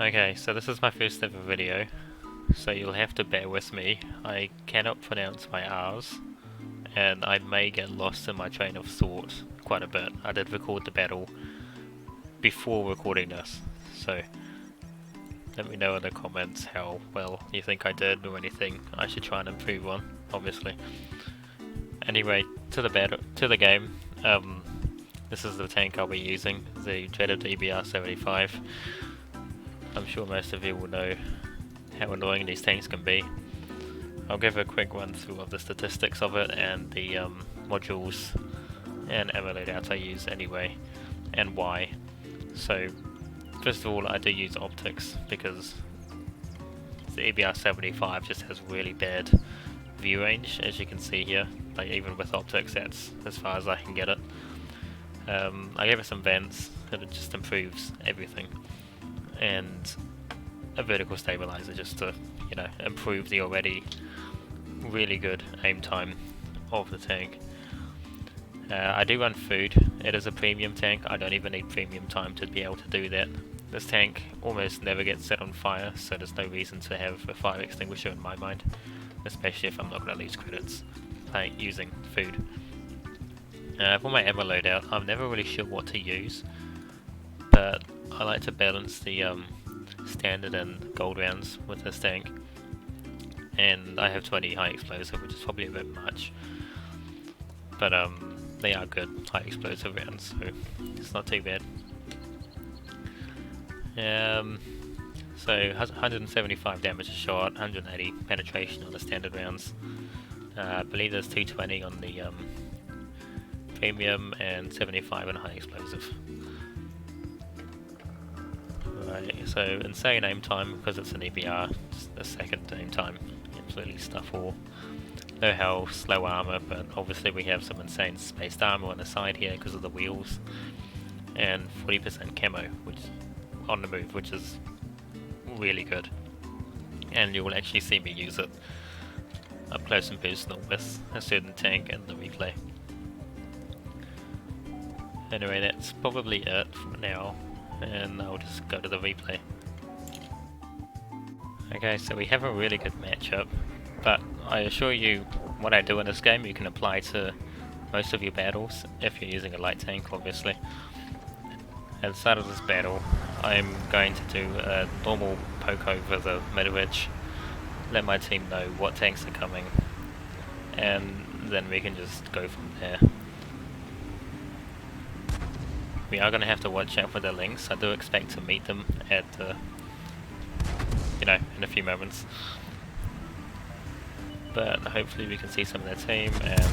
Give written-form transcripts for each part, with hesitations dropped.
Okay, so this is my first ever video, so you'll have to bear with me. I cannot pronounce my R's, and I may get lost in my train of thought quite a bit. I did record the battle before recording this, so let me know in the comments how well you think I did or anything I should try and improve on, obviously. Anyway, to the game. This is the tank I'll be using, the dreaded EBR 75. I'm sure most of you will know how annoying these tanks can be. I'll give a quick run through of the statistics of it and the modules and ammo loadouts I use anyway, and why. So, first of all, I do use optics because the EBR 75 just has really bad view range, as you can see here. Like, even with optics, that's as far as I can get it. I gave it some vents, and it just improves everything, and a vertical stabilizer just to, you know, improve the already really good aim time of the tank. I do run food. It is a premium tank. I don't even need premium time to be able to do that. This tank almost never gets set on fire, so there's no reason to have a fire extinguisher in my mind, especially if I'm not going to lose credits using food. For my ammo loadout, I'm never really sure what to use, but I like to balance the standard and gold rounds with this tank, and I have 20 high explosive, which is probably a bit much, but they are good high explosive rounds, so it's not too bad. So 175 damage a shot, 180 penetration on the standard rounds. I believe there's 220 on the premium and 75 on high explosive. Right, so insane aim time because it's an EBR, just a second aim time, absolutely stuff all. No health, slow armor, but obviously we have some insane spaced armor on the side here because of the wheels, and 40% camo, which on the move, which is really good, and you will actually see me use it up close and personal with a certain tank in the replay. Anyway, that's probably it for now, and I'll just go to the replay. Okay, so we have a really good matchup, but I assure you what I do in this game you can apply to most of your battles if you're using a light tank, obviously. At the start of this battle, I'm going to do a normal poke over the mid-ridge, let my team know what tanks are coming, and then we can just go from there. We are going to have to watch out for their links. I do expect to meet them at in a few moments, but hopefully we can see some of their team, and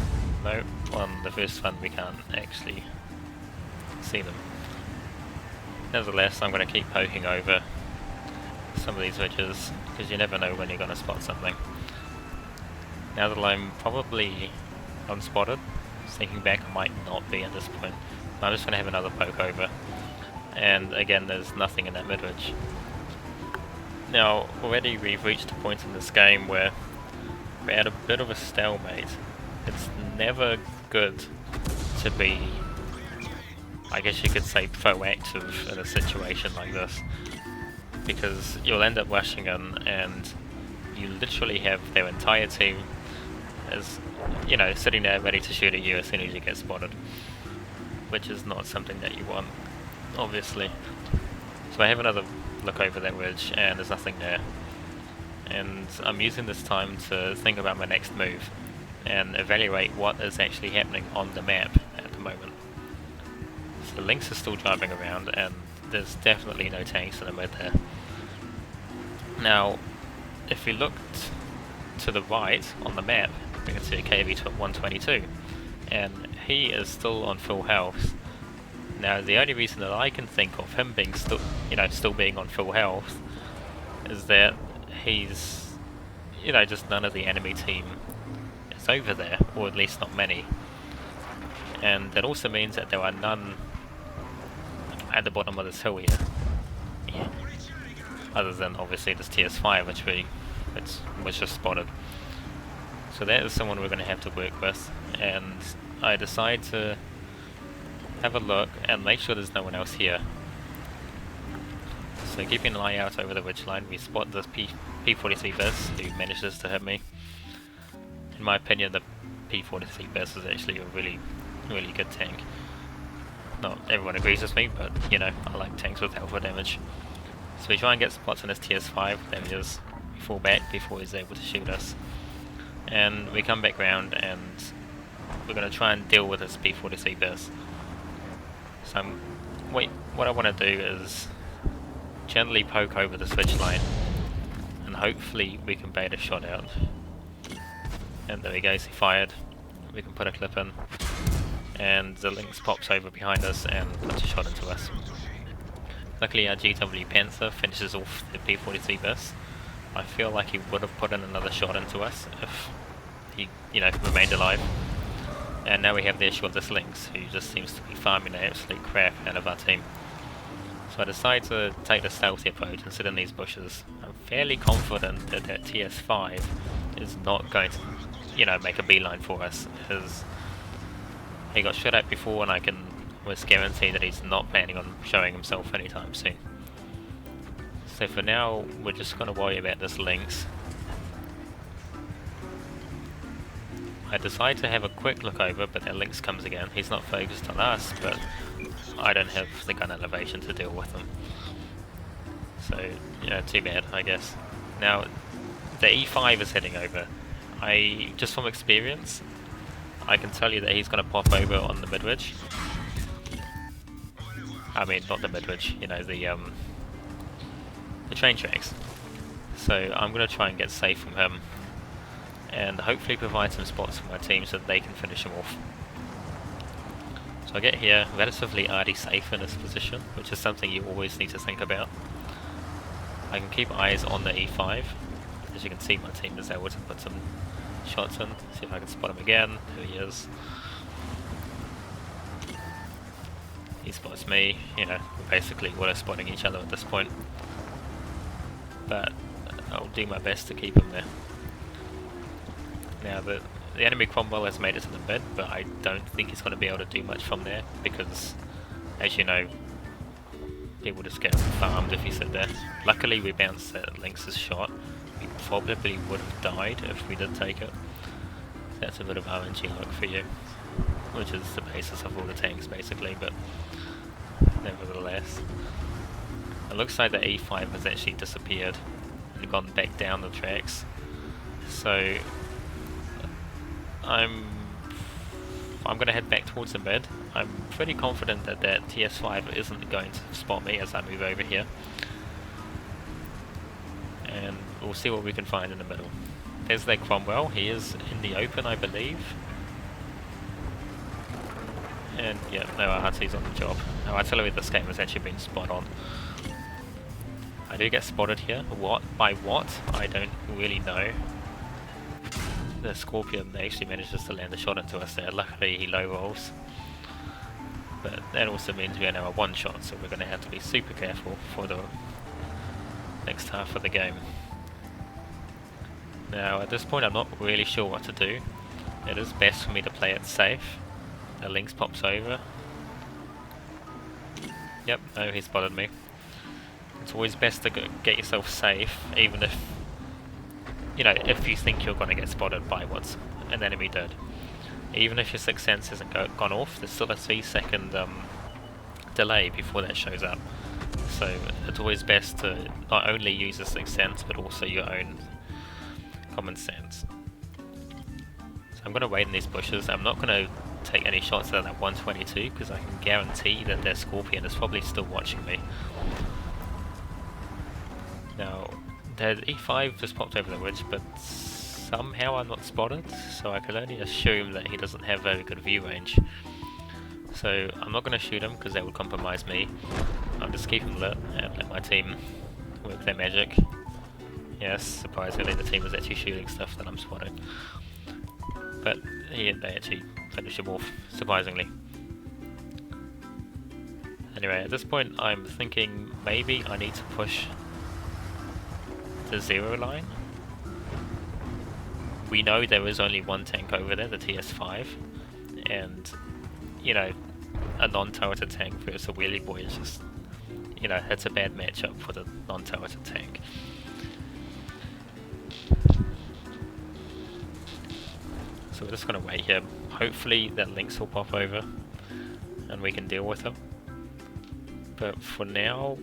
no, on the first one we can't actually see them. Nevertheless, I'm going to keep poking over some of these ridges, because you never know when you're going to spot something. Now that I'm probably unspotted, thinking back I might not be at this point, I'm just going to have another poke over, and again there's nothing in that mid-ridge. Now already we've reached a point in this game where we're at a bit of a stalemate. It's never good to be, I guess you could say, proactive in a situation like this, because you'll end up rushing in and you literally have their entire team as, you know, sitting there ready to shoot at you as soon as you get spotted, which is not something that you want, obviously. So I have another look over that ridge and there's nothing there, and I'm using this time to think about my next move and evaluate what is actually happening on the map at the moment. So Lynx is still driving around and there's definitely no tanks in the mid there. Now if we look to the right on the map, we can see a KV-122, and he is still on full health. Now the only reason that I can think of him being still being on full health is that he's, just none of the enemy team is over there, or at least not many. And that also means that there are none at the bottom of this hill here. Yeah. Other than obviously this TS5 which was just spotted. So that is someone we're going to have to work with, and I decide to have a look and make sure there's no one else here. So So keeping an eye out over the ridgeline, we spot this P-43 Vis who manages to hit me. In my opinion, the P-43 Vis is actually a really good tank. Not everyone agrees with me, but you know, I like tanks with alpha damage. So we try and get spots on his TS5, there he is. We fall back before he's able to shoot us. And we come back round and we're going to try and deal with this P-43 Vis. So what I want to do is gently poke over the switch line and hopefully we can bait a shot out. And there he goes, he fired. We can put a clip in and the Lynx pops over behind us and puts a shot into us. Luckily our GW Panther finishes off the P-43 Vis. I feel like he would have put in another shot into us if he, you know, remained alive. And now we have the issue of this Lynx, who just seems to be farming the absolute crap out of our team. So I decide to take the stealthy approach and sit in these bushes. I'm fairly confident that that TS5 is not going to, you know, make a beeline for us, because he got shot at before and I can almost guarantee that he's not planning on showing himself anytime soon. So for now, we're just going to worry about this Lynx. I decide to have a quick look over, but that Lynx comes again. He's not focused on us, but I don't have the gun elevation to deal with him. So, yeah, too bad, I guess. Now, the E5 is heading over. Just from experience, I can tell you that he's going to pop over on the mid-ridge. I mean, not the mid-ridge, you know, the train tracks. So I'm going to try and get safe from him and hopefully provide some spots for my team so that they can finish him off. So I get here relatively already safe in this position, which is something you always need to think about. I can keep eyes on the E5. As you can see, my team is able to put some shots in. See if I can spot him again. There he is. He spots me. You know, we're basically auto-spotting each other at this point. But I'll do my best to keep him there. Now the enemy Cromwell has made it to the mid, but I don't think he's going to be able to do much from there because, as you know, he would just get farmed if he sit there. Luckily we bounced that Lynx's shot. We probably would have died if we did take it. That's a bit of RNG luck for you, which is the basis of all the tanks basically, but nevertheless. It looks like the E5 has actually disappeared and gone back down the tracks. So I'm going to head back towards the mid. I'm pretty confident that that TS5 isn't going to spot me as I move over here. And we'll see what we can find in the middle. There's that Cromwell. He is in the open, I believe. And yeah, no RT's on the job. Now artillery this game has actually been spot on. I do get spotted here. By what? I don't really know. The Scorpion actually manages to land a shot into us there. Luckily he low rolls. But that also means we are now a one shot, so we're going to have to be super careful for the next half of the game. Now at this point I'm not really sure what to do. It is best for me to play it safe. The Lynx pops over. Yep, no, he spotted me. It's always best to get yourself safe, even if, you know, if you think you're going to get spotted by what's an enemy did. Even if your sixth sense hasn't gone off, there's still a 3-second delay before that shows up. So it's always best to not only use the sixth sense, but also your own common sense. So I'm going to wait in these bushes. I'm not going to take any shots at that 122 because I can guarantee that their Scorpion is probably still watching me. Now, the E5 just popped over the ridge, but somehow I'm not spotted, so I can only assume that he doesn't have very good view range. So I'm not going to shoot him because that would compromise me. I'll just keep him lit and let my team work their magic. Yes, surprisingly the team is actually shooting stuff that I'm spotting. But they actually finish him off, surprisingly. Anyway, at this point I'm thinking maybe I need to push the 0 line. We know there is only one tank over there, the TS5, and you know, a non-turreted tank versus a wheelie boy is just, you know, it's a bad matchup for the non-turreted tank. So we're just going to wait here. Hopefully that Lynx will pop over and we can deal with him. But for now,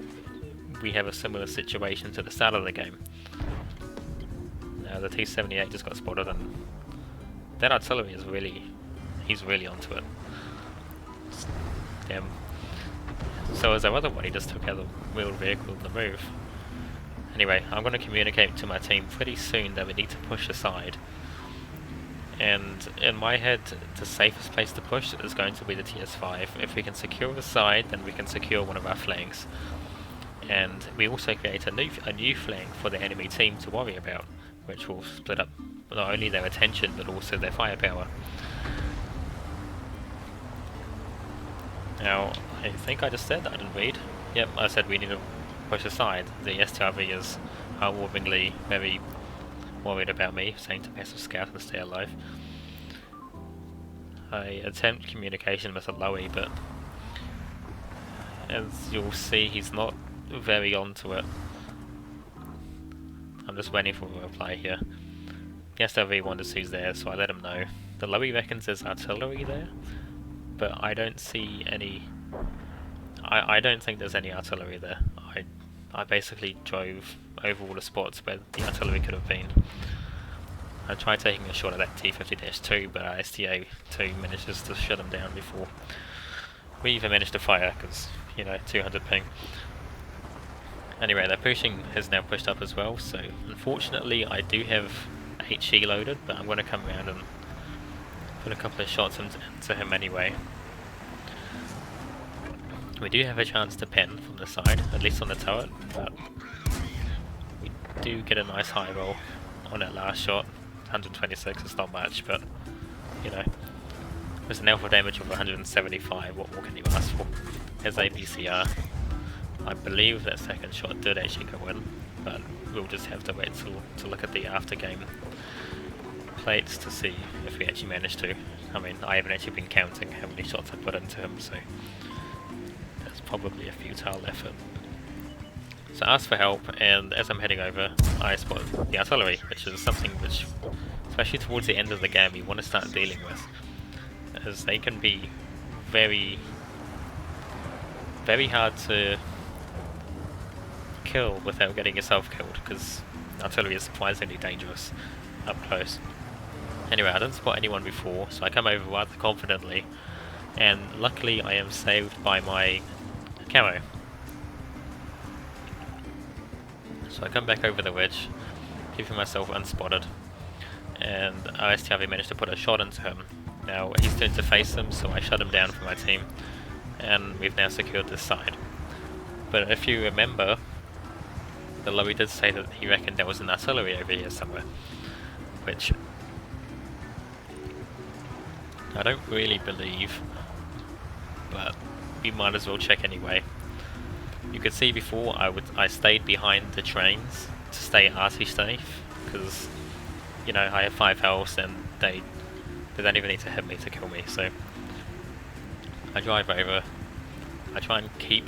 we have a similar situation to the start of the game. Now the T-78 just got spotted, and that artillery is he's really onto it. Damn. So as our other one, he just took out the wheeled vehicle in the move. Anyway, I'm going to communicate to my team pretty soon that we need to push aside. And in my head, the safest place to push is going to be the TS5. If we can secure the side, then we can secure one of our flanks. And we also create a new flank for the enemy team to worry about, which will split up not only their attention but also their firepower. Now, I think I just said that, I didn't read. Yep, I said we need to push aside. The STRV is heartwarmingly very worried about me, saying to passive scout and stay alive. I attempt communication with Aloe, but as you'll see, he's not very onto it. I'm just waiting for a reply here. The STRV wonders who's there, so I let him know. The Lowy reckons there's artillery there, but I don't see any. I don't think there's any artillery there. I basically drove over all the spots where the artillery could have been. I tried taking a shot at that T-50-2, but our STA-2 manages to shut him down before we even managed to fire, because, you know, 200 ping. Anyway, their pushing has now pushed up as well, so unfortunately I do have HE loaded, but I'm going to come around and put a couple of shots into him anyway. We do have a chance to pen from the side, at least on the turret, but we do get a nice high roll on that last shot. 126 is not much, but you know, there's an alpha damage of 175, what more can you ask for? There's APCR. I believe that second shot did actually go in, but we'll just have to wait to look at the after game plates to see if we actually managed to. I mean, I haven't actually been counting how many shots I put into him, so that's probably a futile effort. So I asked for help, and as I'm heading over, I spot the artillery, which is something which, especially towards the end of the game, you want to start dealing with, as they can be very, very hard to kill without getting yourself killed, because artillery is surprisingly dangerous up close. Anyway, I didn't spot anyone before, so I come over rather confidently, and luckily I am saved by my camo. So I come back over the wedge, keeping myself unspotted, and our STRV managed to put a shot into him. Now he's turned to face him, so I shut him down for my team, and we've now secured this side. But if you remember, the Lowy did say that he reckoned there was an artillery over here somewhere, which I don't really believe, but we might as well check anyway. You could see before I stayed behind the trains to stay RT safe, because you know I have 5 health and they don't even need to hit me to kill me. So I drive over. I try and keep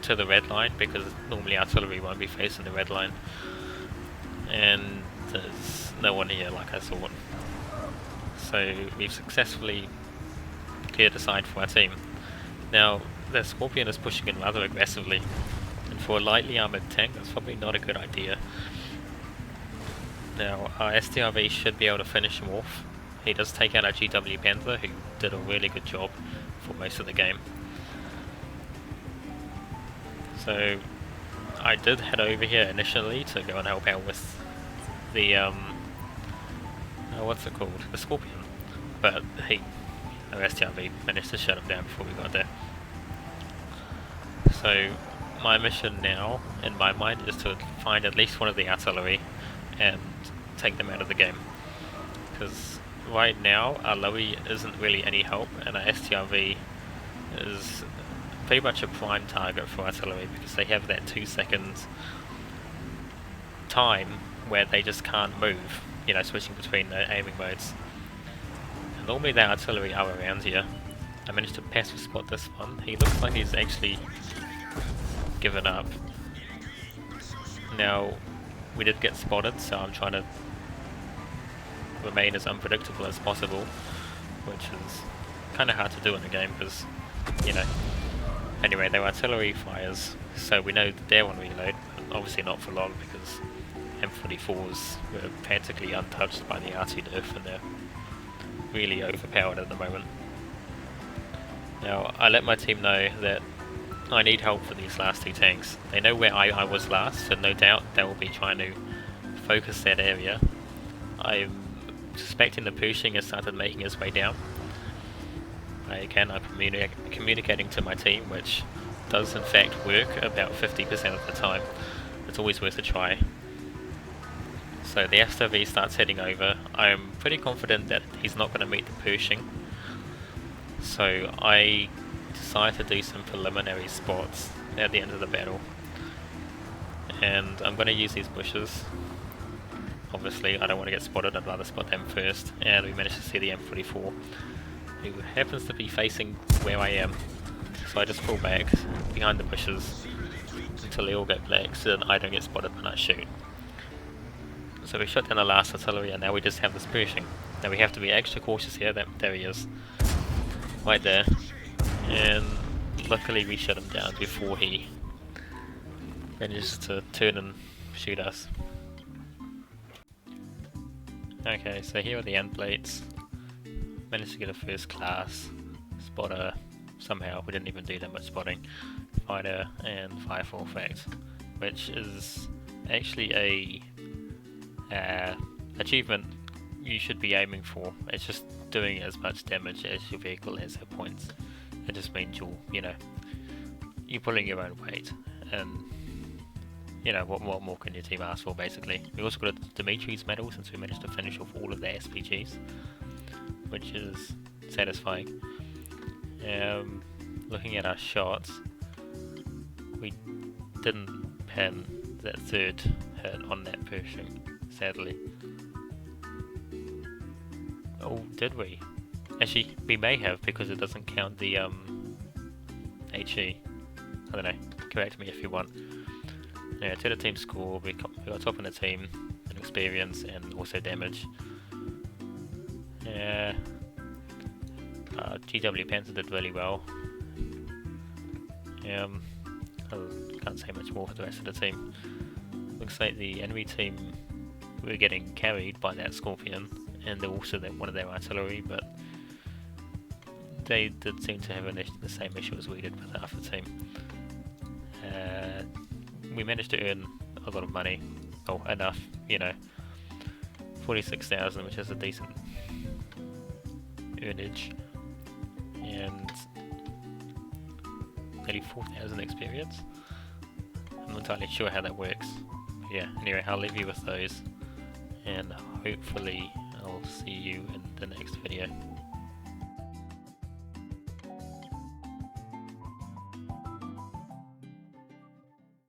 to the red line because normally artillery won't be facing the red line, and there's no one here like I thought. So we've successfully cleared the side for our team. Now the Scorpion is pushing in rather aggressively, and for a lightly armoured tank that's probably not a good idea. Now our STRV should be able to finish him off. He does take out our GW Panther, who did a really good job for most of the game. So I did head over here initially to go and help out with the what's it called? The Scorpion. But our STRV managed to shut him down before we got there. So my mission now, in my mind, is to find at least one of the artillery and take them out of the game. Because right now our Lowy isn't really any help, and our STRV is pretty much a prime target for artillery because they have that 2 seconds time where they just can't move, you know, switching between the aiming modes. And normally the artillery are around here. I managed to passive spot this one. He looks like he's actually given up. Now, we did get spotted, so I'm trying to remain as unpredictable as possible, which is kind of hard to do in the game because, you know. Anyway, they were artillery fires, so we know that they're on reload, but obviously not for long because M44s were practically untouched by the RT nerf and they're really overpowered at the moment. Now, I let my team know that I need help for these last two tanks. They know where I was last, so no doubt they will be trying to focus that area. I'm suspecting the Pershing has started making his way down. Again, I'm communicating to my team, which does in fact work about 50% of the time. It's always worth a try. So the SOV starts heading over. I'm pretty confident that he's not going to meet the Pershing. So I decide to do some preliminary spots at the end of the battle. And I'm going to use these bushes. Obviously, I don't want to get spotted, I'd rather spot them first. And we managed to see the M44. Who happens to be facing where I am, so I just pull back behind the bushes until they all go black so that I don't get spotted when I shoot. So we shot down the last artillery and now we just have this Pershing. Now we have to be extra cautious here. There he is, right there, and luckily we shut him down before he manages to turn and shoot us. Okay, so here are the end plates. Managed to get a first class spotter somehow. We didn't even do that much spotting. Fighter and fire for effect, which is actually a achievement you should be aiming for. It's just doing as much damage as your vehicle has hit points. It just means you're pulling your own weight, and you know what more can your team ask for basically. We also got a Dimitri's medal since we managed to finish off all of the SPGs, which is satisfying. Looking at our shots, we didn't pan that third hit on that Pershing, sadly. Oh, did we? Actually, we may have, because it doesn't count the HE. I don't know, correct me if you want. Yeah, to the team score, we got top in the team in experience and also damage. Yeah, GW Panther did really well. I can't say much more for the rest of the team. Looks like the enemy team were getting carried by that Scorpion, and also one of their artillery, but they did seem to have the same issue as we did with the Alpha team. We managed to earn a lot of money, oh enough, you know, 46,000, which is a decent earnage, and nearly 4,000 experience. I'm not entirely sure how that works. But yeah, anyway, I'll leave you with those, and hopefully I'll see you in the next video.